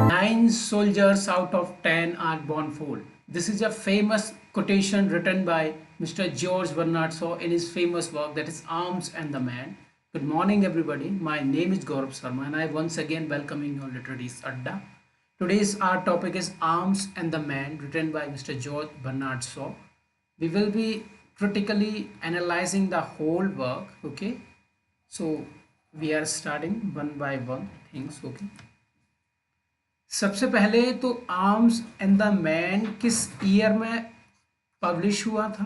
Nine soldiers out of 10 are born full. This is a famous quotation written by Mr. George Bernard Shaw in his famous work that is Arms and the Man. Good morning, everybody. My name is Gaurav Sharma, and I once again welcoming you on Literary Adda. Today's our topic is Arms and the Man, written by Mr. George Bernard Shaw. We will be critically analyzing the whole work. Okay, so we are starting one by one things. Okay. सबसे पहले तो arms and the man किस year में publish हुआ था?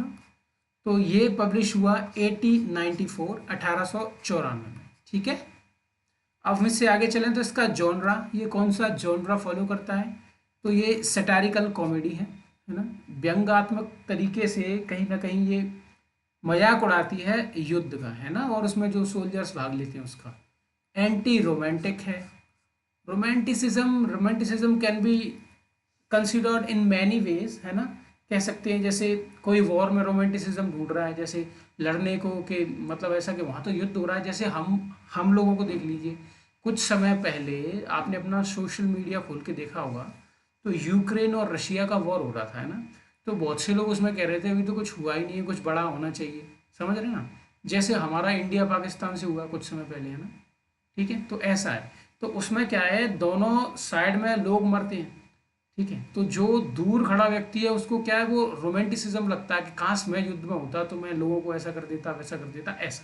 तो ये publish हुआ 1894 में। ठीक है, अब हम इससे आगे चलें तो इसका जॉनरा, ये कौन सा जॉनरा फॉलो करता है? तो ये सैटारिकल कॉमेडी है ना, व्यंग्यात्मक तरीके से कहीं ना कहीं ये मजाक उड़ाती है युद्ध का, है ना, और उसमें जो सोल्जर्स भाग लेते हैं उसका। एंटी रोमांटिक है। Romanticism can be considered in many ways, है ना, कह सकते हैं जैसे कोई वॉर में रोमांटिसिज्म ढूंढ रहा है, जैसे लड़ने को कि मतलब ऐसा कि वहाँ तो युद्ध हो रहा है। जैसे हम लोगों को देख लीजिए, कुछ समय पहले आपने अपना सोशल मीडिया खोल के देखा होगा तो यूक्रेन और रशिया का वॉर हो रहा था, है ना, तो बहुत से लोग उसमें कह रहे थे अभी तो कुछ हुआ ही नहीं है, कुछ बड़ा होना चाहिए। समझ रहे हैं ना, जैसे हमारा इंडिया पाकिस्तान से हुआ कुछ समय पहले, है ना। ठीक है, तो ऐसा है। तो उसमें क्या है, दोनों साइड में लोग मरते हैं। ठीक है, तो जो दूर खड़ा व्यक्ति है उसको क्या है, वो रोमांटिसिज्म लगता है कि काश मैं युद्ध में होता तो मैं लोगों को ऐसा कर देता, वैसा कर देता, ऐसा।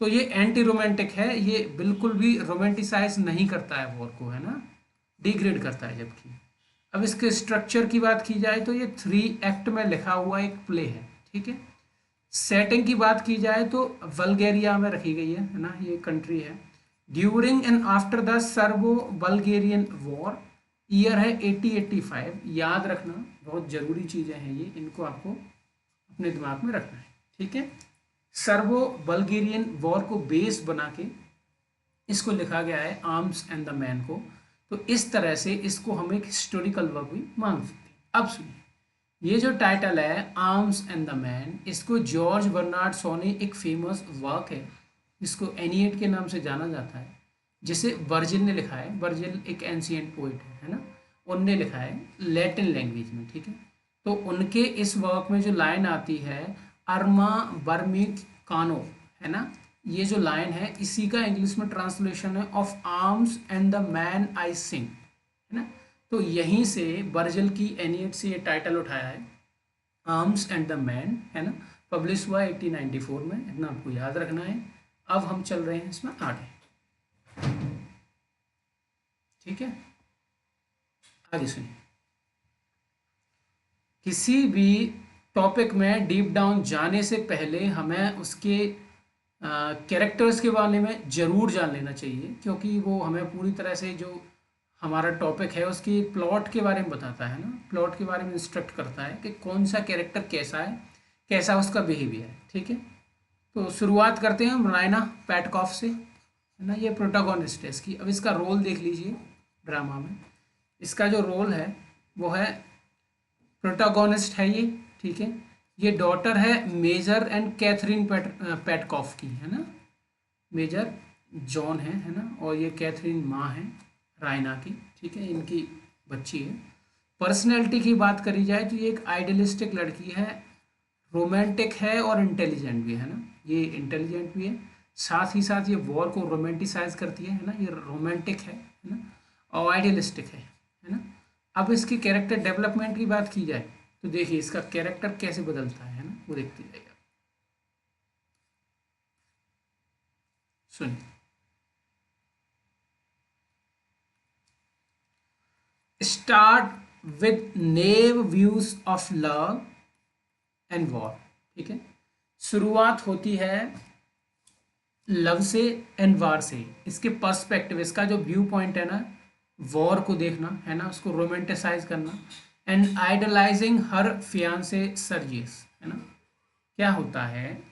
तो ये एंटी रोमांटिक है, ये बिल्कुल भी रोमांटिसाइज नहीं करता है वॉर को, है ना, डिग्रेड करता है। जबकि अब इसके स्ट्रक्चर की बात की जाए तो ये 3 एक्ट में लिखा हुआ एक प्ले है। ठीक है, सेटिंग की बात की जाए तो बल्गेरिया में रखी गई है ना, ये कंट्री है। During and after the Serbo Bulgarian war, year है 1885। याद रखना, बहुत जरूरी चीज़ें हैं ये, इनको आपको अपने दिमाग में रखना है। ठीक है, सर्बो बल्गेरियन वॉर को बेस बना के इसको लिखा गया है आर्म्स एंड द मैन को। तो इस तरह से इसको हम एक हिस्टोरिकल वर्क भी मान सकते हैं। अब सुनिए, ये जो टाइटल है आर्म्स एंड द मैन, इसको जॉर्ज बर्नार्ड शॉ ने एक फेमस वर्क है जिसको एनिएट के नाम से जाना जाता है, जिसे वर्जिल ने लिखा है। वर्जिल एक एंशिएंट पोइट है ना, उनने लिखा है लैटिन लैंग्वेज में। ठीक है, तो उनके इस वर्क में जो लाइन आती है अर्मा बर्मिक कानो, है ना, ये जो लाइन है इसी का इंग्लिश में ट्रांसलेशन है of arms and the man I sing, है ना। तो यहीं से वर्जिल की एनिएट से ये टाइटल उठाया है आर्म्स एंड द मैन, है ना, पब्लिश हुआ 1894 में, इतना आपको याद रखना है। अब हम चल रहे हैं इसमें आगे। ठीक है, आगे सुनिए। किसी भी टॉपिक में डीप डाउन जाने से पहले हमें उसके कैरेक्टर्स के बारे में ज़रूर जान लेना चाहिए, क्योंकि वो हमें पूरी तरह से जो हमारा टॉपिक है उसकी प्लॉट के बारे में बताता है ना, प्लॉट के बारे में इंस्ट्रक्ट करता है कि कौन सा कैरेक्टर कैसा है, कैसा उसका बिहेवियर है। ठीक है, तो शुरुआत करते हैं हम रायना पैटकॉफ से, है ना, ये प्रोटागोनिस्ट है इसकी। अब इसका रोल देख लीजिए ड्रामा में, इसका जो रोल है वो है प्रोटागोनिस्ट है ये। ठीक है, ये डॉटर है मेजर एंड कैथरीन पैटकॉफ की, है ना, मेजर जॉन है ना, और ये कैथरीन माँ है रायना की। ठीक है, इनकी बच्ची है। पर्सनैलिटी की बात करी जाए तो ये एक आइडियलिस्टिक लड़की है, रोमांटिक है और इंटेलिजेंट भी है ना, ये इंटेलिजेंट भी है, साथ ही साथ ये वॉर को रोमांटिसाइज करती है ना, ये रोमांटिक है ना, और आइडियलिस्टिक है ना। अब इसकी कैरेक्टर डेवलपमेंट की बात की जाए तो देखिए इसका कैरेक्टर कैसे बदलता है ना, वो देखते जाइए। सुनिए, start with naive views of love and war. ठीक है, शुरुआत होती है लव से एंड वार से। इसके पर्सपेक्टिव, इसका जो व्यू पॉइंट है ना, वॉर को देखना, है ना, उसको रोमांटिसाइज करना, and idolising her fiance Sergius, है ना। क्या होता है,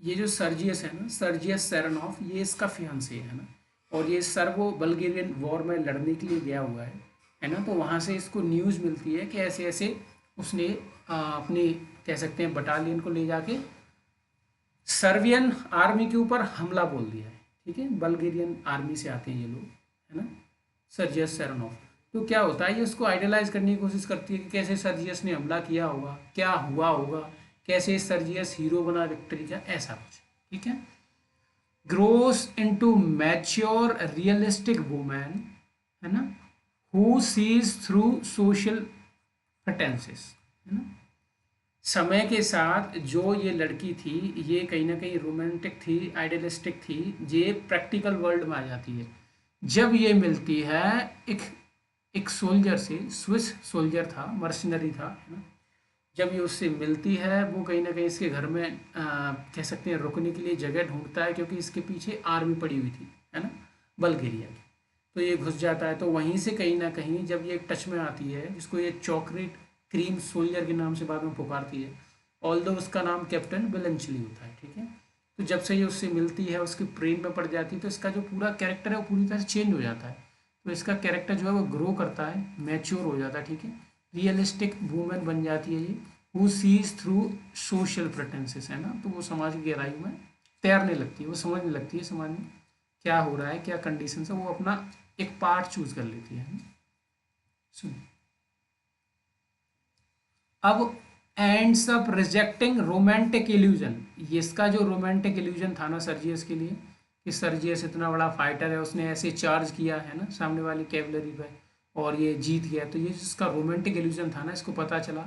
ये जो सर्जियस है ना, सर्जियस सेरेनॉफ, ये इसका फियांसे है ना, और ये सर्बो बल्गेरियन वॉर में लड़ने के लिए गया हुआ है ना। तो वहाँ से इसको न्यूज़ मिलती है कि ऐसे ऐसे उसने अपनी कह सकते हैं बटालियन को ले जाके सर्बियन आर्मी के ऊपर हमला बोल दिया है। ठीक है, बल्गेरियन आर्मी से आते हैं ये लोग, है ना, सर्जियस सेरेनोव। तो क्या होता है, ये उसको आइडियलाइज करने की कोशिश करती है कि कैसे सर्जियस ने हमला किया होगा, क्या हुआ होगा, कैसे सर्जियस हीरो बना विक्ट्री का, ऐसा कुछ। ठीक है, grows into mature realistic woman, है ना, who sees through social pretenses, है ना। समय के साथ जो ये लड़की थी, ये कहीं ना कहीं रोमांटिक थी, आइडियलिस्टिक थी, ये प्रैक्टिकल वर्ल्ड में आ जाती है। जब ये मिलती है एक एक सोल्जर से, स्विस सोल्जर था, मर्सनरी था, है ना। जब ये उससे मिलती है, वो कहीं ना कहीं इसके घर में कह सकते हैं रुकने के लिए जगह ढूंढता है, क्योंकि इसके पीछे आर्मी पड़ी हुई थी, है ना, बल्गेरिया की। तो ये घुस जाता है, तो वहीं से कहीं ना कहीं जब ये टच में आती है, जिसको ये चॉकलेट क्रीम सोल्जर के नाम से बाद में पुकारती है, ऑल्दो उसका नाम कैप्टन बिलंचली होता है। ठीक है, तो जब से ये उससे मिलती है, उसके प्रेम में पड़ जाती है, तो इसका जो पूरा कैरेक्टर है वो पूरी तरह से चेंज हो जाता है। तो इसका कैरेक्टर जो है वो ग्रो करता है, मैच्योर हो जाता है। ठीक है, रियलिस्टिक वूमेन बन जाती है ये, हु सीज थ्रू सोशल प्रेटेंसेस, है ना। तो वो समाज की गहराई में तैरने लगती है, वो समझने लगती है समाज में क्या हो रहा है, क्या कंडीशन है, वो अपना एक पार्ट चूज कर लेती है। सुन, अब ends up rejecting romantic illusion. ये इसका जो रोमांटिक इल्यूजन था ना सर्जियस के लिए, कि सर्जियस इतना बड़ा फाइटर है, उसने ऐसे चार्ज किया है ना सामने वाली कैवलरी पे और ये जीत गया, तो ये जिसका रोमांटिक इल्यूजन था ना, इसको पता चला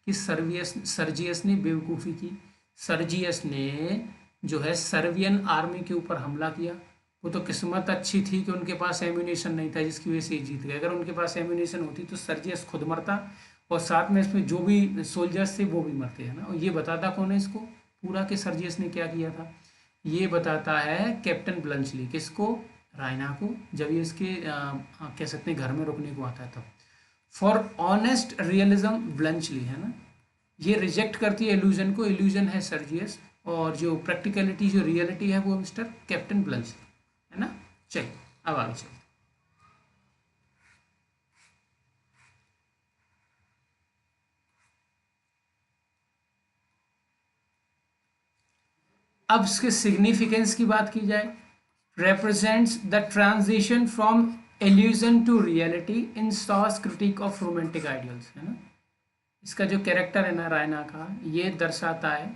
कि सर्जियस ने बेवकूफ़ी की। सर्जियस ने जो है सर्बियन आर्मी के ऊपर हमला किया। वो तो किस्मत अच्छी थी कि उनके पास एम्यूनेशन नहीं था, जिसकी वजह से ये जीत गए। अगर उनके पास एम्यूनेशन होती तो सर्जियस खुद मरता, और साथ में इसमें जो भी सोल्जर्स थे वो भी मरते हैं ना। और ये बताता कौन है इसको पूरा कि सर्जियस ने क्या किया था, ये बताता है कैप्टन ब्लंचली। किसको? रायना को, जब ये इसके कह सकते हैं घर में रुकने को आता है तब। फॉर ऑनेस्ट रियलिज्म ब्लंचली, है ना, ये रिजेक्ट करती है इल्यूजन को। इल्यूजन है सर्जियस, और जो प्रैक्टिकलिटी, जो रियलिटी है वो मिस्टर कैप्टन ब्लंचली, है ना। चलिए अब आगे चलिए। अब इसके सिग्निफिकेंस की बात की जाए, represents the transition from illusion to reality in Shaw's critique of romantic ideals, है ना। इसका जो कैरेक्टर है ना रायना का, ये दर्शाता है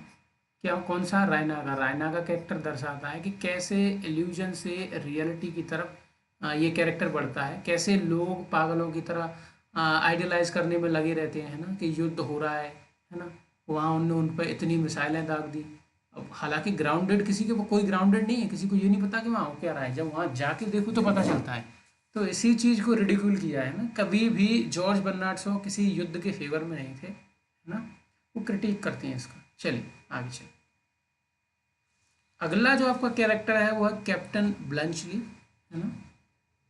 क्या, कौन सा, रायना का कैरेक्टर दर्शाता है कि कैसे इल्यूजन से रियलिटी की तरफ ये कैरेक्टर बढ़ता है, कैसे लोग पागलों की तरह आइडियलाइज करने में लगे रहते हैं, है ना, कि युद्ध हो रहा है ना, वहाँ उनने उन पर इतनी मिसाइलें दाग दी। अब हालांकि ग्राउंडेड किसी के कोई ग्राउंडेड नहीं है, किसी को ये नहीं पता कि वहाँ हो क्या रहा है, जब वहाँ जाके देखो तो पता चलता है। तो इसी चीज़ को रिडिक्यूल किया है ना। कभी भी जॉर्ज बर्नार्ड शॉ किसी युद्ध के फेवर में नहीं थे, है ना, वो क्रिटिक करते हैं इसका। चलिए आगे चलिए। अगला जो आपका कैरेक्टर है वो है कैप्टन ब्लंचली, है ना।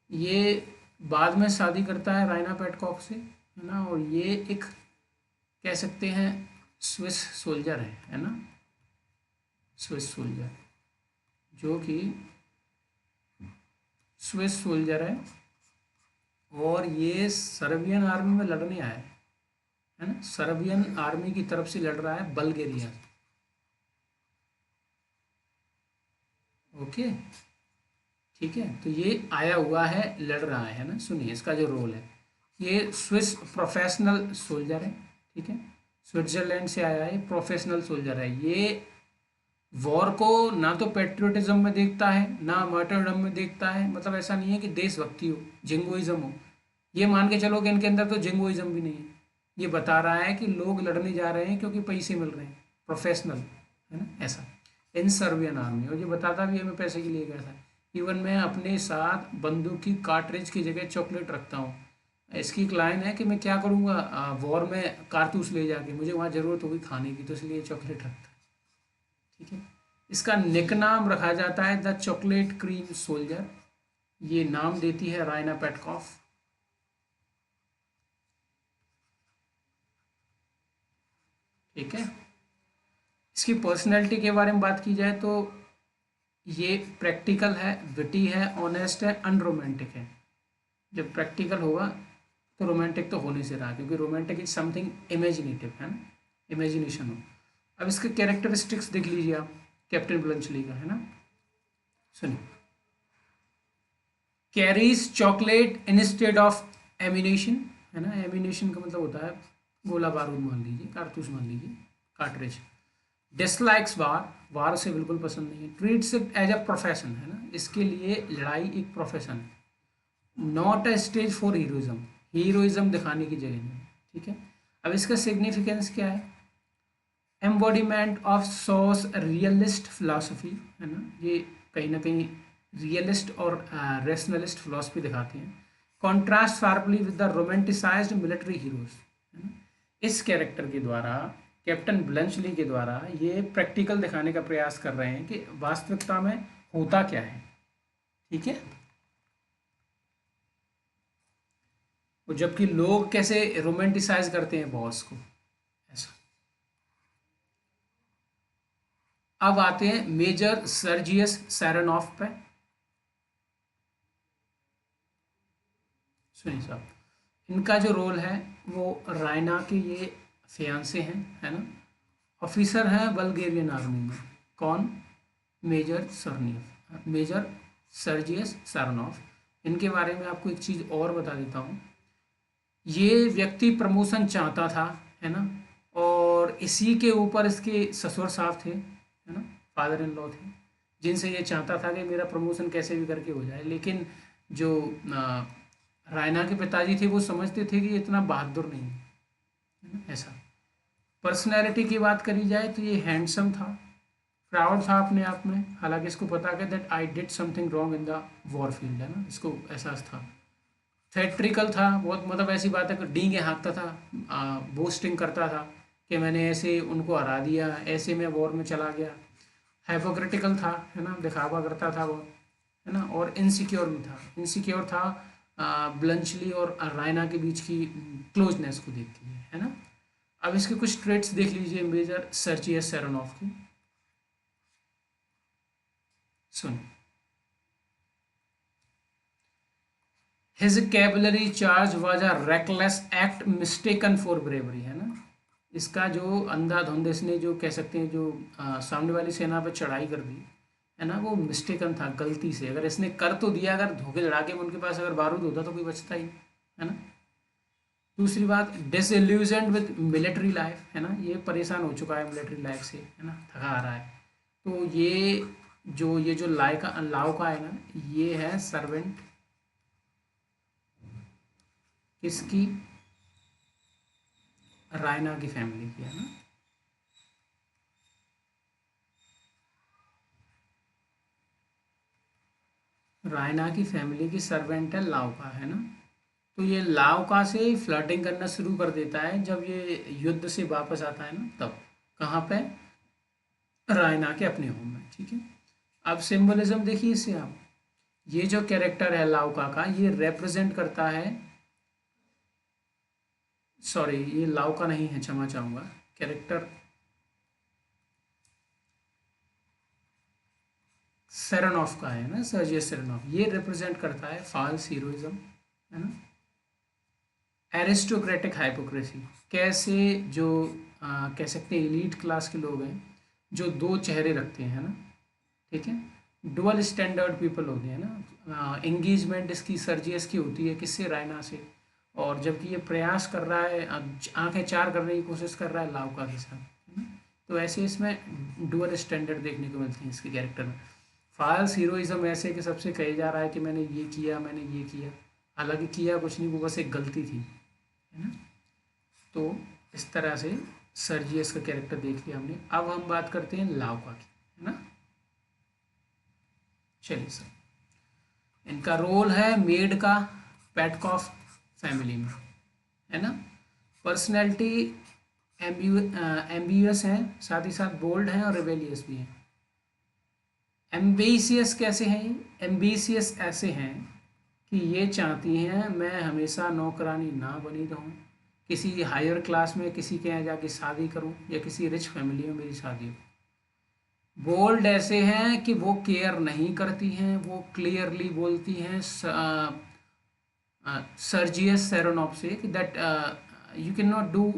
ये बाद में शादी करता है रायना पेटकॉक से, है ना, और ये एक कह सकते हैं स्विस सोल्जर है ना, स्विस सोल्जर, जो कि स्विस सोल्जर है, और ये सर्बियन आर्मी में लड़ने आया है ना, सर्बियन आर्मी की तरफ से लड़ रहा है बल्गेरिया। ओके, ठीक है, तो ये आया हुआ है, लड़ रहा है ना। सुनिए इसका जो रोल है, ये स्विस प्रोफेशनल सोल्जर है, ठीक है, स्विट्जरलैंड से आया है, प्रोफेशनल सोल्जर है ये। वॉर को ना तो पेट्रियोटिज्म में देखता है, ना मार्टरडम में देखता है, मतलब ऐसा नहीं है कि देशभक्ति हो, जिंगोइज्म हो। ये मान के चलो कि इनके अंदर तो जिंगोइज्म भी नहीं है। ये बता रहा है कि लोग लड़ने जा रहे हैं क्योंकि पैसे मिल रहे हैं, प्रोफेशनल, है ना, ऐसा। इन सर्बियन आर्मी, और ये बताता भी है मैं पैसे के लिए गया था। इवन मैं अपने साथ बंदूक की कार्ट्रिज की जगह चॉकलेट रखता हूँ। इसकी एक लाइन है कि मैं क्या करूँगा वॉर में कारतूस ले जाके, मुझे वहाँ ज़रूरत होगी खाने की, तो इसलिए चॉकलेट रखता है। ठीक है, इसका निक नाम रखा जाता है द चॉकलेट क्रीम सोल्जर। ये नाम देती है रायना पेटकॉफ। ठीक है, इसकी पर्सनैलिटी के बारे में बात की जाए तो ये प्रैक्टिकल है, विटी है, ऑनेस्ट है, अनरोमांटिक है। जब प्रैक्टिकल होगा तो रोमांटिक तो हो नहीं से रहा, क्योंकि रोमांटिक इज समथिंग इमेजिनेटिव, है ना, इमेजिनेशन हो। अब इसके कैरेक्टरिस्टिक्स देख लीजिए आप कैप्टन ब्लंचली का, है ना, सुनिए। Carries chocolate instead of ammunition, है ना, एम्यूनेशन का मतलब होता है गोला बारूद मान लीजिए, कारतूस मान लीजिए, कार्ट्रिज। डिसलाइक्स वार, वार उसे बिल्कुल पसंद नहीं है। Treats it as a profession, है ना, इसके लिए लड़ाई एक प्रोफेशन है। Not a stage for heroism, heroism दिखाने की जगह नहीं, ठीक है। अब इसका सिग्निफिकेंस क्या है? Embodiment of Shaw's realist philosophy, है ना, ये कहीं ना कहीं रियलिस्ट और रेशनलिस्ट फिलासफी दिखाते हैं। Contrast sharply with the romanticised military heroes, है ना। इस कैरेक्टर के द्वारा, कैप्टन ब्लंचली के द्वारा, ये प्रैक्टिकल दिखाने का प्रयास कर रहे हैं कि वास्तविकता में होता क्या है, ठीक है। और जबकि लोग कैसे रोमांटिसाइज करते हैं बॉस को, ऐसा। अब आते हैं मेजर सर्जियस सैरनॉफ पे। सुनिए साहब, इनका जो रोल है वो रायना के ये फियांसे हैं, है ना, ऑफिसर हैं बल्गेरियन आर्मी में। कौन? Major Saranoff, major Sergius Saranoff. इनके बारे में आपको एक चीज़ और बता देता हूँ। ये व्यक्ति प्रमोशन चाहता था, है ना, और इसी के ऊपर इसके ससुर साहब थे, है ना, फादर इन लॉ थे, जिनसे ये चाहता था कि मेरा प्रमोशन कैसे भी करके हो जाए। लेकिन जो रायना के पिताजी थे वो समझते थे कि ये इतना बहादुर नहीं है, ऐसा। पर्सनैलिटी की बात करी जाए तो ये हैंडसम था, प्राउड था अपने आप में, हालांकि इसको पता कि that I did something wrong in the war field, है ना, इसको एहसास था। थेट्रिकल था बहुत, मतलब ऐसी बात है कि डींगे हाँकता था, बोस्टिंग करता था कि मैंने ऐसे उनको हरा दिया, ऐसे मैं वॉर में चला गया। हाइपोक्रिटिकल था, है ना, दिखावा करता था बहुत, है ना, और इनसिक्योर भी था, इनसिक्योर था ब्लंचली और रायना के बीच की क्लोजनेस को देखती है ना। अब इसके कुछ ट्रेट्स देख लीजिए मेजर सर्जियस सेरोनॉफ की, सुन। His cavalry charge was a reckless act mistaken for bravery, है ना। इसका जो अंधाधुंध इसने जो कह सकते हैं जो सामने वाली सेना पर चढ़ाई कर दी, है ना, वो मिस्टेकन था, गलती से। अगर इसने कर तो दिया, अगर धोखे लड़ा के उनके पास अगर बारूद होता तो कोई बचता ही नहीं, है ना। दूसरी बात, डिसइल्यूजन्ड विद मिलिट्री लाइफ, है ना, ये परेशान हो चुका है मिलिट्री लाइफ से, है ना, थका आ रहा है। तो ये जो लाव का है ना, ये है सर्वेंट किसकी? रायना की फैमिली की, है ना। रायना की फैमिली की सर्वेंट है लावका, है ना। तो ये लावका से फ्लर्टिंग करना शुरू कर देता है जब ये युद्ध से वापस आता है ना, तब। कहाँ पे? रायना के अपने होम में, ठीक है। अब सिंबलिज्म देखिए इससे आप, ये जो कैरेक्टर है लावका का, ये रिप्रेजेंट करता है, सॉरी ये लावका नहीं है, क्षमा चाहूंगा, कैरेक्टर सेरेनॉफ का है ना, सर्जियस सेरेनॉफ। ये रिप्रेजेंट करता है फॉल्स हीरोइज्म, है ना, एरिस्टोक्रेटिक हाइपोक्रेसी। कैसे जो कह सकते हैं एलीट क्लास के लोग हैं जो दो चेहरे रखते हैं ना, ठीक है, डुअल स्टैंडर्ड पीपल होते हैं ना। एंगेजमेंट इसकी सर्जियस की होती है किससे? रायना से। और जबकि ये प्रयास कर रहा है, आंखें चार करने की कोशिश कर रहा है लावका के साथ, है ना। तो ऐसे इसमें डुअल स्टैंडर्ड देखने को मिलती है इसके कैरेक्टर में। फॉल्स हीरोइज्म ऐसे कि सबसे कहे जा रहा है कि मैंने ये किया, मैंने ये किया, हालांकि किया कुछ नहीं, वो बस एक गलती थी, है ना। तो इस तरह से सर्जियस का कैरेक्टर देख लिया हमने। अब हम बात करते हैं लावका की, है ना। चलिए सर, इनका रोल है मेड का पेटकॉफ फैमिली में, है ना। पर्सनैलिटी एम्बियस है, साथ ही साथ बोल्ड है और रिबेलियस भी है। एम्बिशियस कैसे हैं? एम्बिशियस ऐसे हैं कि ये चाहती हैं मैं हमेशा नौकरानी ना बनी रहूं, किसी हायर क्लास में किसी के यहाँ जाके शादी करूं या किसी रिच फैमिली में मेरी शादी हो। बोल्ड ऐसे हैं कि वो केयर नहीं करती हैं, वो क्लियरली बोलती हैं, सर्जियस सेरोनॉफ से that you can not do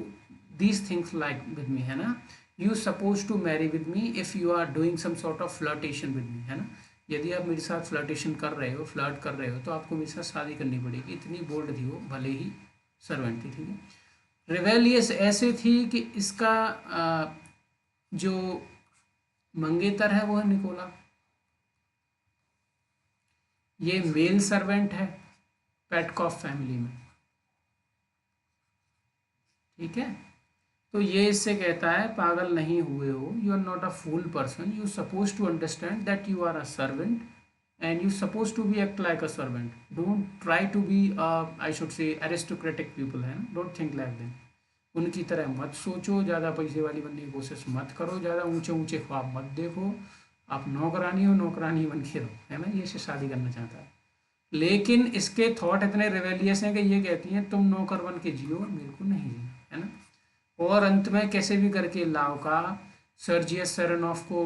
these things like with me, है ना, you suppose to marry with me if you are doing some sort of flirtation with me, है ना, यदि आप मेरे साथ फ्लर्टेशन कर रहे हो, फ्लर्ट कर रहे हो, तो आपको मेरे साथ शादी करनी पड़ेगी। इतनी बोल्ड थी वो, भले ही सर्वेंट थी, ठीक है। रिवेलियस ऐसे थी कि इसका जो मंगेतर है वो है निकोला, ये मेल सर्वेंट है पेटकॉफ फैमिली में, ठीक है। तो ये इससे कहता है पागल नहीं हुए हो, you are not a fool person, you suppose to understand that you are a servant and you suppose to be act like a servant, don't try to be I should say aristocratic people, है ना, don't think like them, उनकी तरह मत सोचो, ज़्यादा पैसे वाली बनने की कोशिश मत करो, ज़्यादा ऊंचे ऊंचे ख्वाब मत देखो, आप नौकरानी हो, नौकरानी बन के रहो, है ना, ये से शादी करना चाहता है। लेकिन इसके थॉट इतने रिवेलियस हैं कि ये कहती हैं तुम नौकर बन के जियो, मेरे को नहीं जीना, है ना। और अंत में कैसे भी करके लाउका सर्जियस सेरेनॉफ को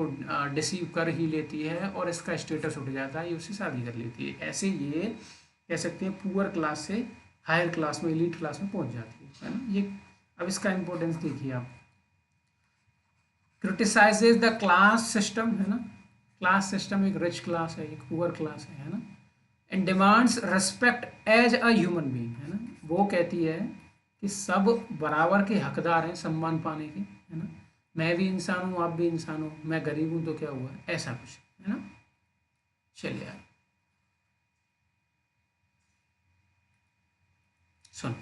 डिसीव कर ही लेती है और इसका स्टेटस उठ जाता है, ये उससे शादी कर लेती है। ऐसे ये कह सकते हैं पुअर क्लास से हायर क्लास में, एलीट क्लास में पहुंच जाती है ना। ये अब इसका इंपॉर्टेंस देखिए आप, क्रिटिसाइजेज द क्लास सिस्टम, है ना, क्लास सिस्टम, एक रिच क्लास है, एक पुअर क्लास है ना, and demands respect as a human being, है ना, वो कहती है कि सब बराबर के हकदार हैं सम्मान पाने के, है ना, मैं भी इंसान हूँ, आप भी इंसान हो, मैं गरीब हूँ तो क्या हुआ, ऐसा कुछ, है ना। चलिए यार सुन,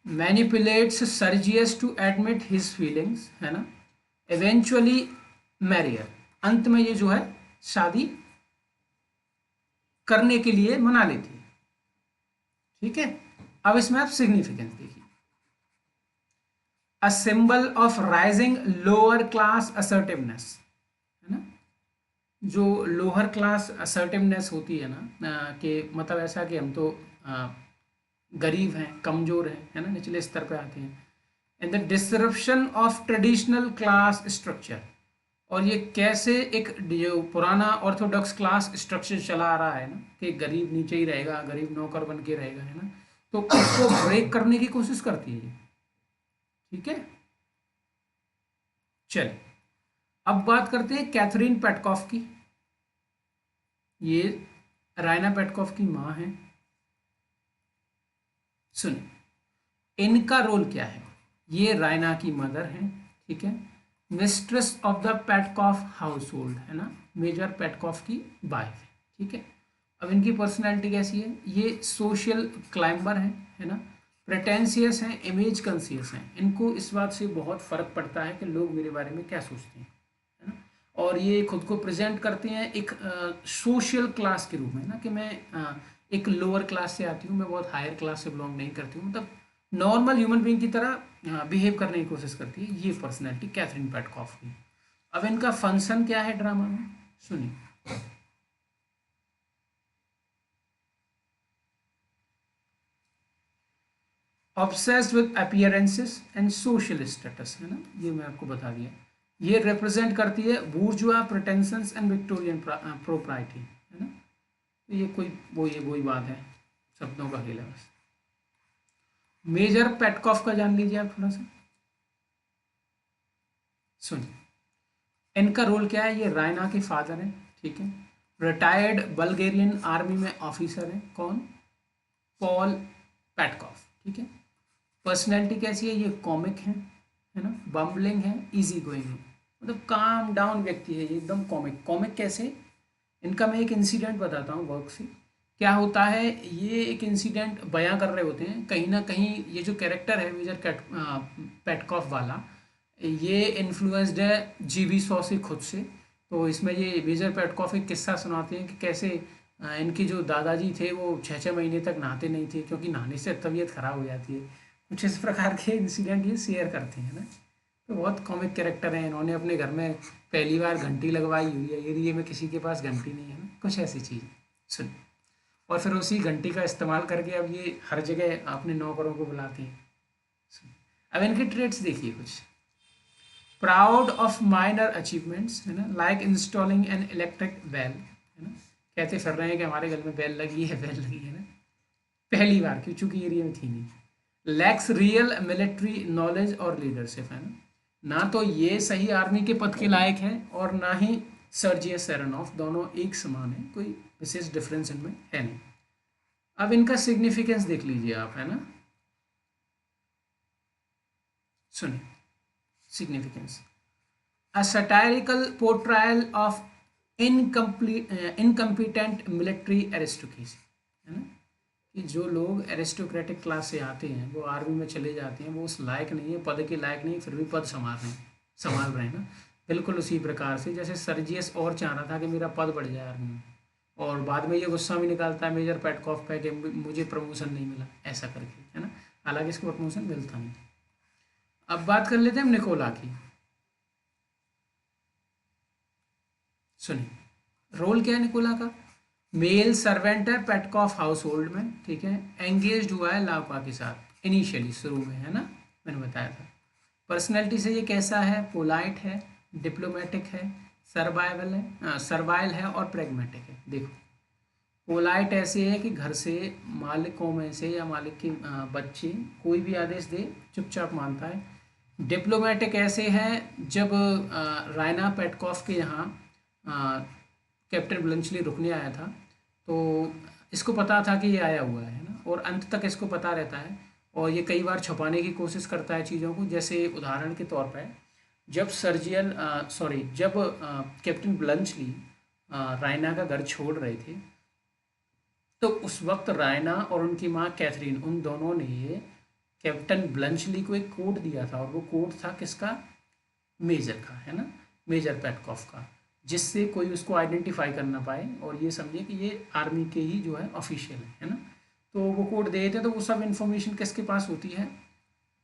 manipulates Sergius to admit his feelings, है ना, इवेंचुअली मैरियर, अंत में ये जो है शादी करने के लिए मना लेती है, ठीक है। अब इसमें आप सिग्निफिकेंस देखिए, a symbol of rising lower class assertiveness, है ना, जो लोअर क्लास असर्टिवनेस होती है ना, कि मतलब ऐसा कि हम तो गरीब हैं, कमजोर हैं, है ना, निचले स्तर पे आते हैं, and the disruption of traditional class structure, और ये कैसे एक जो पुराना ऑर्थोडॉक्स क्लास स्ट्रक्चर चला आ रहा है ना, कि गरीब नीचे ही रहेगा, गरीब नौकर बन के रहेगा, है ना, तो उसको ब्रेक करने की कोशिश करती है ये, ठीक है। चलिए अब बात करते हैं कैथरीन पेटकॉफ की, ये रायना पेटकॉफ की माँ है। सुनिए इनका रोल क्या है, ये रायना की मदर है, ठीक है, mistress of the Petkoff house hold, है ना, मेजर पेटकॉफ की वाइफ है, ठीक है। अब इनकी पर्सनैलिटी कैसी है, ये सोशल क्लाइंबर है ना, प्रेटेंशियस हैं, इमेज कंसियस हैं, इनको इस बात से बहुत फ़र्क पड़ता है कि लोग मेरे बारे में क्या सोचते हैं, है ना, और ये खुद को प्रेजेंट करते हैं एक सोशल क्लास के रूप में ना, कि मैं एक लोअर क्लास से आती हूँ, मैं बहुत हायर क्लास से बिलोंग नहीं करती हूँ, मतलब नॉर्मल ह्यूमन बीइंग की तरह बिहेव करने की कोशिश करती है ये पर्सनैलिटी कैथरीन पेटकॉफ की। अब इनका फंक्शन क्या है ड्रामा में, सुनिए, obsessed with appearances and social status, है ना, ये मैं आपको बता दिया, ये रिप्रेजेंट करती है बूर्जुआ प्रिटेंशंस एंड विक्टोरियन प्रोप्राइटी, है ना, तो ये कोई वही बात है, शब्दों का खेल है बस। मेजर पेटकॉफ का जान लीजिए आप थोड़ा सा, सुनिए इनका रोल क्या है, ये रायना के फादर हैं, ठीक है, रिटायर्ड बल्गेरियन आर्मी में ऑफिसर हैं, कौन, पॉल पेटकॉफ, ठीक है। पर्सनैलिटी कैसी है, ये कॉमिक है ना, बम्बलिंग है, इजी गोइंग है, मतलब काम डाउन व्यक्ति है ये, एकदम कॉमिक। कॉमिक कैसे, इनका मैं एक इंसिडेंट बताता हूँ वर्क से, क्या होता है, ये एक इंसिडेंट बयां कर रहे होते हैं, कहीं ना कहीं ये जो कैरेक्टर है मेजर पेटकॉफ वाला, ये इन्फ्लुएंस्ड है जीवी सॉ से खुद से। तो इसमें ये मेजर पेटकॉफ एक किस्सा सुनाते हैं कि कैसे इनके जो दादाजी थे वो 6-6 महीने तक नहाते नहीं थे, क्योंकि नहाने से तबीयत खराब हो जाती है, कुछ इस प्रकार के इंसिडेंट ये शेयर करते हैं ना। तो बहुत कॉमिक कैरेक्टर हैं, इन्होंने अपने घर में पहली बार घंटी लगवाई हुई है, एरिए में किसी के पास घंटी नहीं है ना, कुछ ऐसी चीज़ सुन, और फिर उसी घंटी का इस्तेमाल करके अब ये हर जगह अपने नौकरों को बुलाते हैं। अब इनके ट्रेड्स देखिए कुछ, प्राउड ऑफ माइनर अचीवमेंट्स, है ना, like installing an electric bell, है ना, कहते फिर रहे हैं कि हमारे घर में बेल लगी है, बेल लगी है ना, पहली बार क्यों, चूंकि एरिया में थी नहीं। लैक्स रियल मिलिट्री नॉलेज और लीडरशिप, है ना तो ये सही आर्मी के पद के लायक है और ना ही सर्जियस सेरेनॉफ, दोनों एक समान है, कोई विशेष डिफरेंस इनमें है नहीं। अब इनका सिग्निफिकेंस देख लीजिए आप, है ना, सुनिए significance. A satirical portrayal of incompetent military aristocracy, है ना, कि जो लोग एरिस्टोक्रेटिक क्लास से आते हैं वो आर्मी में चले जाते हैं, वो उस लायक नहीं है, पद के लायक नहीं, फिर भी पद संभाल रहे हैं ना। बिल्कुल उसी प्रकार से जैसे सर्जियस और चाह रहा था कि मेरा पद बढ़ जाए आर्मी में, और बाद में ये गुस्सा भी निकालता है मेजर पेटकॉफ पे कि मुझे प्रमोशन नहीं मिला, ऐसा करके, है ना, हालांकि इसको प्रमोशन मिलता नहीं। अब बात कर लेते हैं हम निकोला की। सुनिए रोल क्या है निकोला का। मेल सर्वेंट है पेटकॉफ हाउस होल्ड में, ठीक है, एंगेज हुआ है लावका के साथ इनिशियली शुरू में, है ना, मैंने बताया था। पर्सनैलिटी से ये कैसा है, पोलाइट है, डिप्लोमेटिक है, सर्वाइल है और प्रेगमेटिक है। देखो पोलाइट ऐसे है कि घर से मालिकों में से या मालिक के बच्चे कोई भी आदेश दे चुपचाप मानता है। डिप्लोमेटिक ऐसे है जब रायना पेटकॉफ के यहाँ कैप्टन ब्लंचली रुकने आया था तो इसको पता था कि ये आया हुआ है ना, और अंत तक इसको पता रहता है, और ये कई बार छुपाने की कोशिश करता है चीज़ों को। जैसे उदाहरण के तौर पर जब जब कैप्टन ब्लंचली रायना का घर छोड़ रहे थे तो उस वक्त रायना और उनकी माँ कैथरीन, उन दोनों ने कैप्टन ब्लंचली को एक कोड दिया था, और वो कोड था किसका, मेजर का, है ना, मेजर पेटकॉफ का, जिससे कोई उसको आइडेंटिफाई कर ना पाए और ये समझे कि ये आर्मी के ही जो है ऑफिशियल है ना। तो वो कोड दे देते, तो वो सब इन्फॉर्मेशन किसके पास होती है,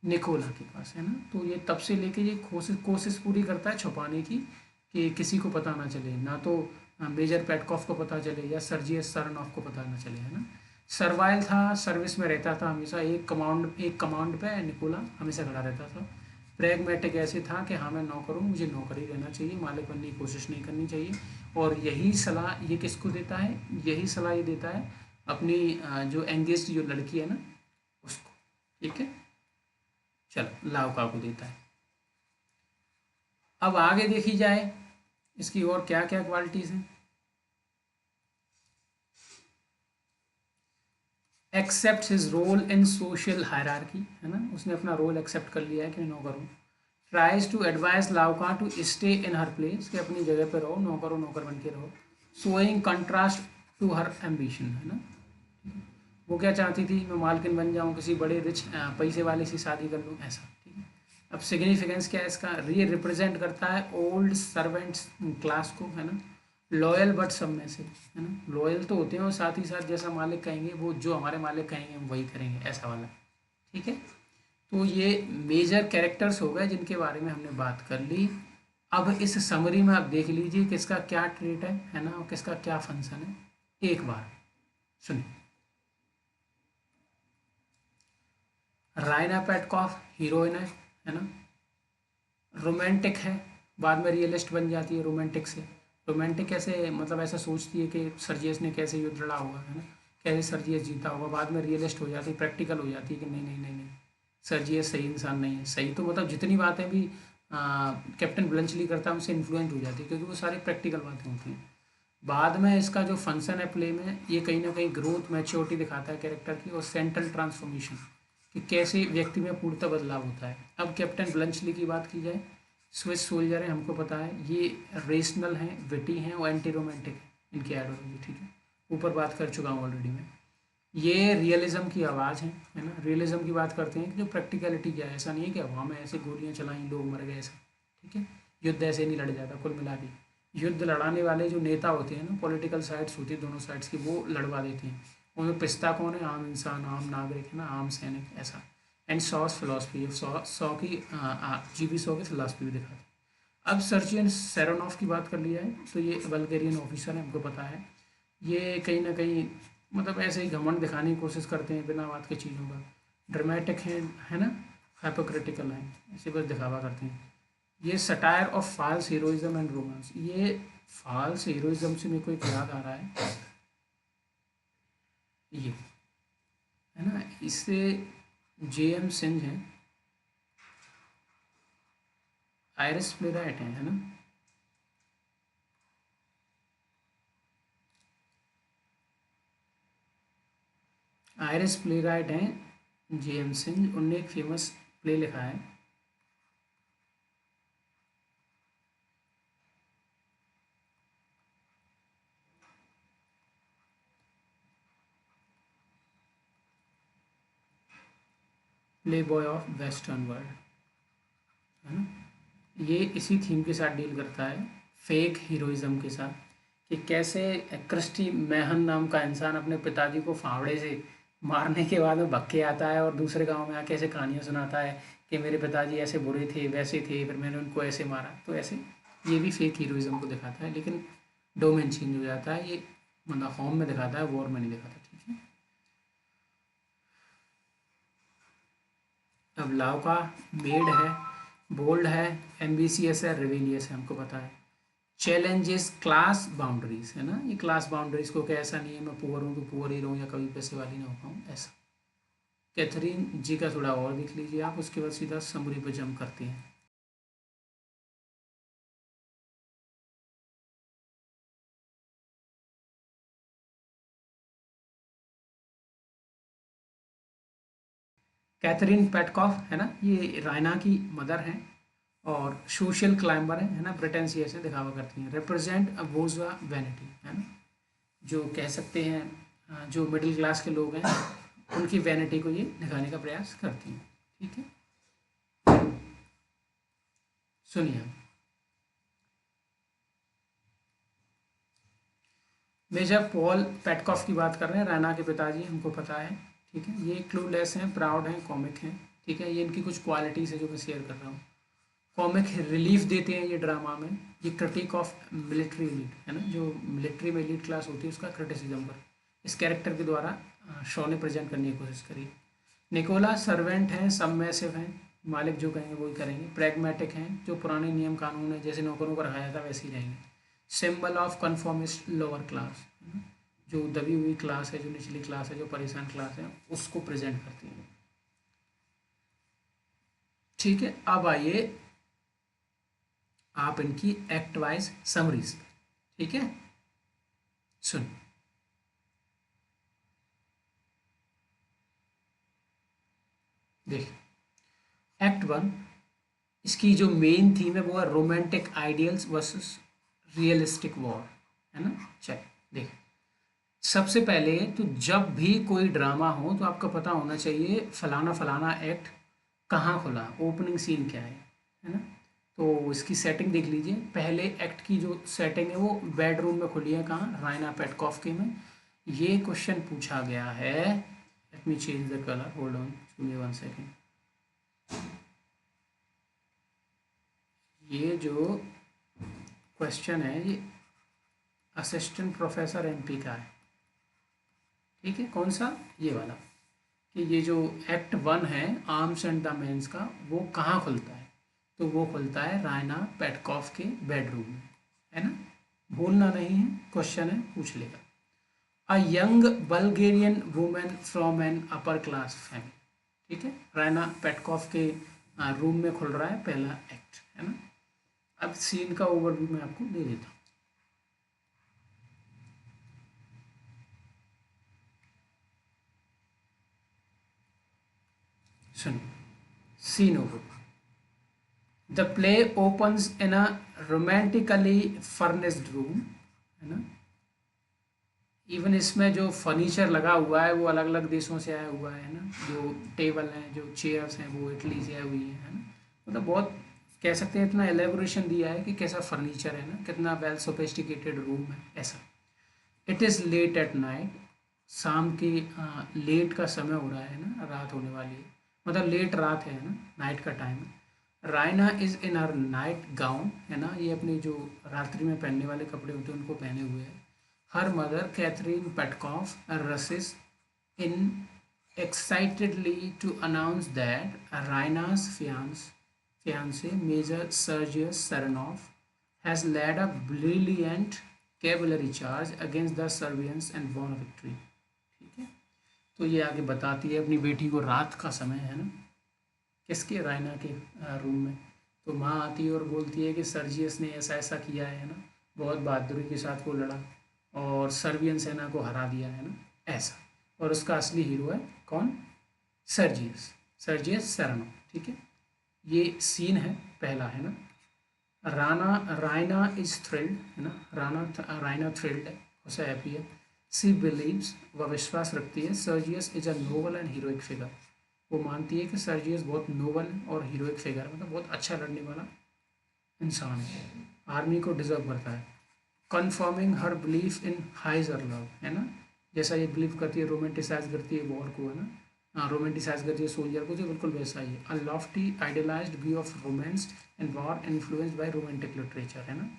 निकोला के पास, है ना। तो ये तब से लेके ये कोशिश पूरी करता है छुपाने की कि किसी को पता ना चले, ना तो मेजर पेटकॉफ को पता चले या सर्जियस सरनॉफ को पता ना चले, है ना। सर्वाइल था, सर्विस में रहता था हमेशा, एक कमांड पे निकोला हमेशा खड़ा रहता था। प्रेगमेटिक ऐसे था कि हाँ मैं नौकर हूँ, मुझे नौकर ही रहना चाहिए, मालिक बनने की कोशिश नहीं करनी चाहिए। और यही सलाह ये किसको देता है, यही सलाह ये देता है अपनी जो एंगेज्ड जो लड़की है ना उसको, ठीक है। चलो लावका को देता है। अब आगे देखी जाए इसकी और क्या क्या क्वालिटीज़ हैं। Except his role in social hierarchy, है ना, उसने अपना रोल एक्सेप्ट कर लिया है कि मैं नौकर हूँ। Tries to advise Louka to stay in her place, कि अपनी जगह पे रहो, नौकर बन के रहो। Showing contrast to her ambition, है ना, वो क्या चाहती थी, मैं मालकिन बन जाऊँ, किसी बड़े रिच पैसे वाले से शादी कर लूँ, ऐसा, ठीक है। अब सिग्निफिकेंस क्या है इसका, ये रिप्रेजेंट करता है ओल्ड सर्वेंट्स क्लास को, है ना, लॉयल बट सब में से, है ना, लॉयल तो होते हैं और साथ ही साथ जैसा मालिक कहेंगे वो, जो हमारे मालिक कहेंगे हम वही करेंगे, ऐसा वाला, ठीक है। तो ये मेजर कैरेक्टर्स हो गए जिनके बारे में हमने बात कर ली। अब इस समरी में आप देख लीजिए किसका क्या ट्रेट है ना, और किसका क्या फंक्शन है, एक बार सुनिए। रायना पेटकॉफ हीरोइन है ना, रोमांटिक है, बाद में रियलिस्ट बन जाती है रोमांटिक से। रोमांटिक कैसे, मतलब ऐसा सोचती है कि सर्जियस ने कैसे युद्ध लड़ा होगा, है ना, कैसे सर्जियस जीता होगा, बाद में रियलिस्ट हो जाती है, प्रैक्टिकल हो जाती है कि नहीं नहीं नहीं नहीं, सर्जियस सही इंसान नहीं है। सही तो मतलब जितनी बातें भी कैप्टन ब्लंचली करता है उनसे इन्फ्लुएंस हो जाती है, क्योंकि वो सारी प्रैक्टिकल बातें होती हैं। बाद में इसका जो फंक्शन है प्ले में, ये कहीं ना कहीं ग्रोथ मैच्योरिटी दिखाता है कैरेक्टर की, और सेंट्रल ट्रांसफॉर्मेशन कि कैसे व्यक्ति में पूर्णतः बदलाव होता है। अब कैप्टन ब्लंचली की बात की जाए, स्विस सोल्जर है, हमको पता है ये रेशनल हैं, विटी हैं और एंटी रोमांटिक है इनकी आइडियोलॉजी, ठीक है, ऊपर बात कर चुका हूँ ऑलरेडी मैं। ये रियलिज्म की आवाज़ है ना, रियलिज्म की बात करते हैं कि जो प्रैक्टिकलिटी क्या है, ऐसा नहीं है कि हवा में ऐसे गोलियाँ चलाई लोग मर गए, ऐसा, ठीक है। युद्ध ऐसे नहीं लड़ जाता, कुल मिला के युद्ध लड़ाने वाले जो नेता होते हैं ना, पॉलिटिकल साइड्स होती है दोनों साइड्स की, वो लड़वा देते हैं। उनमें पिस्ता कौन है, आम इंसान, आम नागरिक, है ना, आम सैनिक, ऐसा। एंड सॉस फिलोसफी, सौ की जीवी सौ की फिलोसफी भी दिखाती है। अब सर्जियन सेरोनॉफ की बात कर लिया है तो ये बल्गेरियन ऑफिसर है, हमको पता है। ये कहीं ना कहीं मतलब ऐसे ही घमंड दिखाने की कोशिश करते हैं बिना बात की चीज़ों का। ड्रामेटिक है ना, हाइपोक्रिटिकल है, ऐसे बस दिखावा करते हैं। ये satire of false heroism and romance, ये फॉल्स हीरोइज्म से मेरे को एक याद आ रहा है, ये है ना। इससे जेएम सिंह हैं, आयरिस प्ले राइट है ना। आयरिस प्ले राइट हैं जेएम सिंह, उनने एक फेमस प्ले लिखा है। Play boy of western world, है ना। ये इसी थीम के साथ डील करता है, फेक हीरोइज्म के साथ, कि कैसे क्रिस्टी मैहन नाम का इंसान अपने पिताजी को फावड़े से मारने के बाद में भग के आता है और दूसरे गांव में आके ऐसे कहानियाँ सुनाता है कि मेरे पिताजी ऐसे बुरे थे, वैसे थे, फिर मैंने उनको ऐसे मारा। तो ऐसे ये भी फेक हीरोइज्म को दिखाता है, लेकिन डोमेन चेंज हो जाता है। ये मतलब होम में दिखाता है, वॉर में नहीं दिखाता। ठीक है। अब लाव का मेड है, बोल्ड है, एम्बिशियस है, रिवेलियस है, हमको पता है। चैलेंजेस क्लास बाउंड्रीज, है ना। ये क्लास बाउंड्रीज को, क्या ऐसा नहीं है मैं पुअर हूँ तो पुअर ही रहूँ या कभी पैसे वाली ना हो पाऊँ, ऐसा। कैथरीन जी का थोड़ा और देख लीजिए आप, उसके बाद सीधा समरी पर जंप करते हैं। कैथरीन पेटकॉफ, है ना, ये रायना की मदर हैं और सोशल क्लाइंबर है ना। ब्रिटेन से ऐसे दिखावा करती हैं। रिप्रेजेंट अ बोर्जुआ वैनिटी, है ना, जो कह सकते हैं जो मिडिल क्लास के लोग हैं उनकी वैनिटी को ये दिखाने का प्रयास करती हैं। ठीक है, सुनिए। मेजर पॉल पेटकॉफ की बात कर रहे हैं, रायना के पिताजी, हमको पता है। ठीक है, ये क्लूलेस हैं, प्राउड हैं, कॉमिक हैं। ठीक है, ये इनकी कुछ क्वालिटीज़ है जो मैं शेयर कर रहा हूँ। कॉमिक रिलीफ देते हैं ये ड्रामा में। ये क्रिटिक ऑफ मिलिट्री एलीट, है ना, जो मिलिट्री में एलीट क्लास होती है उसका क्रिटिसिज्म कर इस कैरेक्टर के द्वारा शो ने प्रेजेंट करने की कोशिश करी। निकोला सर्वेंट हैं, सबमेसिव हैं, मालिक जो कहेंगे वही करेंगे। प्रैग्मेटिक हैं, जो पुराने नियम कानून है जैसे नौकरों को रखाया था वैसे ही रहेंगे। Symbol of conformist lower class, जो दबी हुई क्लास है, जो निचली क्लास है, जो परेशान क्लास है, उसको प्रेजेंट करती है। ठीक है, अब आइए आप इनकी एक्ट वाइज समरीज। ठीक है, सुन। देख, एक्ट वन, इसकी जो मेन थीम है वो है romantic ideals versus realistic war, है ना। चल देख, सबसे पहले तो जब भी कोई ड्रामा हो तो आपको पता होना चाहिए फलाना फलाना एक्ट कहाँ खुला, ओपनिंग सीन क्या है ना। तो इसकी सेटिंग देख लीजिए। पहले एक्ट की जो सेटिंग है वो बेडरूम में खुली है, कहाँ, रायना पेटकॉफ के में। ये क्वेश्चन पूछा गया है, let me change the colour, hold on, give me 1 second. ये जो क्वेश्चन है ये असिस्टेंट प्रोफेसर एमपी का है। ठीक है, कौन सा, ये वाला, कि ये जो एक्ट वन है आर्म्स एंड द मेंस का, वो कहाँ खुलता है। तो वो खुलता है रायना पेटकॉफ के बेडरूम में, है ना। भूलना नहीं है, क्वेश्चन है, पूछ लेगा। A young Bulgarian women from an upper class family. ठीक है, रायना पेटकॉफ के रूम में खुल रहा है पहला एक्ट, है ना। अब सीन का ओवरव्यू मैं आपको दे देता हूँ। सुनिए, seen over. The play opens in a romantically furnished room, है ना। इवन इसमें जो फर्नीचर लगा हुआ है वो अलग अलग देशों से आया हुआ है ना। जो टेबल हैं, जो चेयर्स हैं, वो इटली से आई हुई है ना। मतलब बहुत, कह सकते हैं, इतना एलेबोरेशन दिया है कि कैसा फर्नीचर है ना, कितना वेल सोफिस्टिकेटेड रूम है, ऐसा। It is late at night, शाम के लेट का समय हो रहा है ना, रात होने वाली है, मतलब लेट रात है ना, नाइट का टाइम है। Raina is in are night gown, है ना, ये अपने जो रात्रि में पहनने वाले कपड़े होते हैं उनको पहने हुए है। Her mother Catherine Petkoff rushes in excitedly to announce that Raina's fiance Major Sergius Saranov has led a brilliant cavalry charge against the Serbians and won a victory। ठीक है, तो ये आगे बताती है अपनी बेटी को, रात का समय है ना, किसके, रायना के रूम में। तो माँ आती है और बोलती है कि सर्जियस ने ऐसा ऐसा किया है ना, बहुत बहादुरी के साथ वो लड़ा और सर्बियन सेना को हरा दिया है ना, ऐसा। और उसका असली हीरो है कौन, सर्जियस, सर्जियस सेरेनो, ठीक है। ये सीन है पहला, है ना। रायना इज थ्रिल्ड, है ना, रायना थ्रिल्ड है, उसे हैप्पी है। सी बिलीव्स, वह विश्वास रखती है, Sergius is a noble and heroic figure, वो मानती है कि सर्जियस बहुत नोबल और हीरोइक फिगर, मतलब बहुत अच्छा लड़ने वाला इंसान है, आर्मी को डिजर्व करता है। Confirming her belief in higher love, है ना, जैसा ये बिलीव करती है, रोमेंटिसाइज करती है वॉर को, है ना, रोमेंटिसाइज करती है सोल्जर को, जो बिल्कुल वैसा ही है। A lofty idealised view of romance and war influenced by romantic literature, है ना।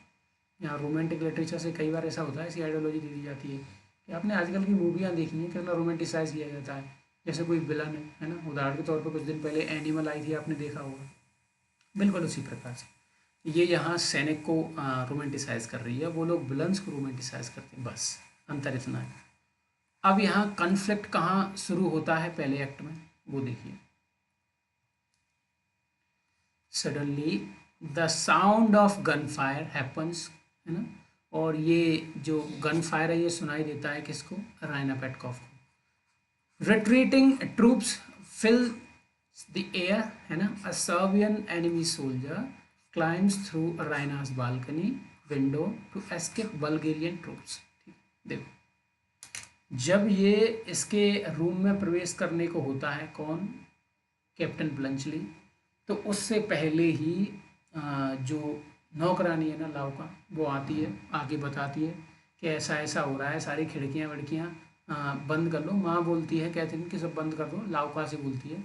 यहाँ रोमांटिक लिटरेचर से कई बार ऐसा होता है, ऐसी आइडियोलॉजी दे दी जाती है कि आपने आजकल की मूवियाँ देखी हैं, कितना रोमांटिसाइज किया जाता है, जैसे कोई विलन है ना, उदाहरण के तौर पर कुछ दिन पहले एनिमल आई थी, आपने देखा होगा, बिल्कुल उसी प्रकार से ये यहाँ सैनिक को रोमांटिसाइज कर रही है, वो लोग विलन्स को रोमांटिसाइज करते हैं, बस अंतर इतना है। अब यहाँ कन्फ्लिक्ट कहाँ शुरू होता है पहले एक्ट में, वो देखिए। Suddenly the sound of gun fire happens, है ना, और ये जो गन फायर है ये सुनाई देता है किसको, रायना पेटकॉफ को। Retreating troops fill the air, है ना, a Serbian enemy soldier climbs through Raina's balcony window to escape Bulgarian troops. ठीक, देखो, जब ये इसके रूम में प्रवेश करने को होता है, कौन, कैप्टन ब्लंचली, तो उससे पहले ही जो नौकरानी है ना लाउका, वो आती है, आगे बताती है कि ऐसा ऐसा हो रहा है, सारी खिड़कियाँ विड़कियाँ बंद कर लो। माँ बोलती है, कहती है कि सब बंद कर दो, लाउका से बोलती है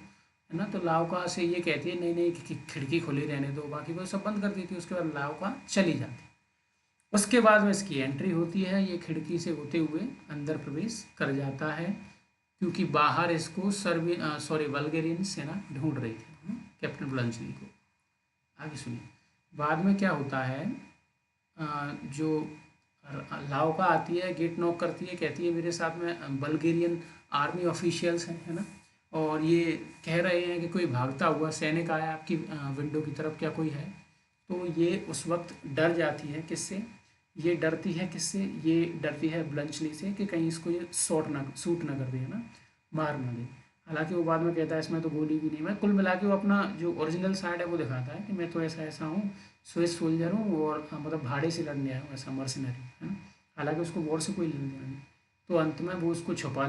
ना। तो लाउका से ये कहती है नहीं नहीं खिड़की खुली रहने दो, बाकी वो सब बंद कर देती है। उसके बाद लाउका चली जाती है। उसके बाद में इसकी एंट्री होती है, ये खिड़की से होते हुए अंदर प्रवेश कर जाता है, क्योंकि बाहर इसको बल्गेरियन सेना ढूंढ रही थी कैप्टन ब्लंचली को। आगे सुनिए, बाद में क्या होता है, जो लाओका आती है, गेट नॉक करती है, कहती है मेरे साथ में बल्गेरियन आर्मी ऑफिशियल्स हैं, है ना, और ये कह रहे हैं कि कोई भागता हुआ सैनिक आया आपकी विंडो की तरफ, क्या कोई है। तो ये उस वक्त डर जाती है, किससे, ये डरती है किससे, ये डरती है ब्लंचली से कि कहीं इसको ये सूट ना कर दे, है ना, मार ना दे। हालांकि वो बाद में कहता है इसमें तो गोली भी नहीं, मैं कुल मिला के वो अपना जो ओरिजिनल साइड है वो दिखाता है कि मैं तो ऐसा ऐसा हूँ, स्विस सोल्जर हूँ और मतलब भाड़े से लड़ने आया हूँ, ऐसा मर्सिनरी, है ना। हालांकि उसको वॉर से कोई लेना देना नहीं। तो अंत में वो उसको छुपा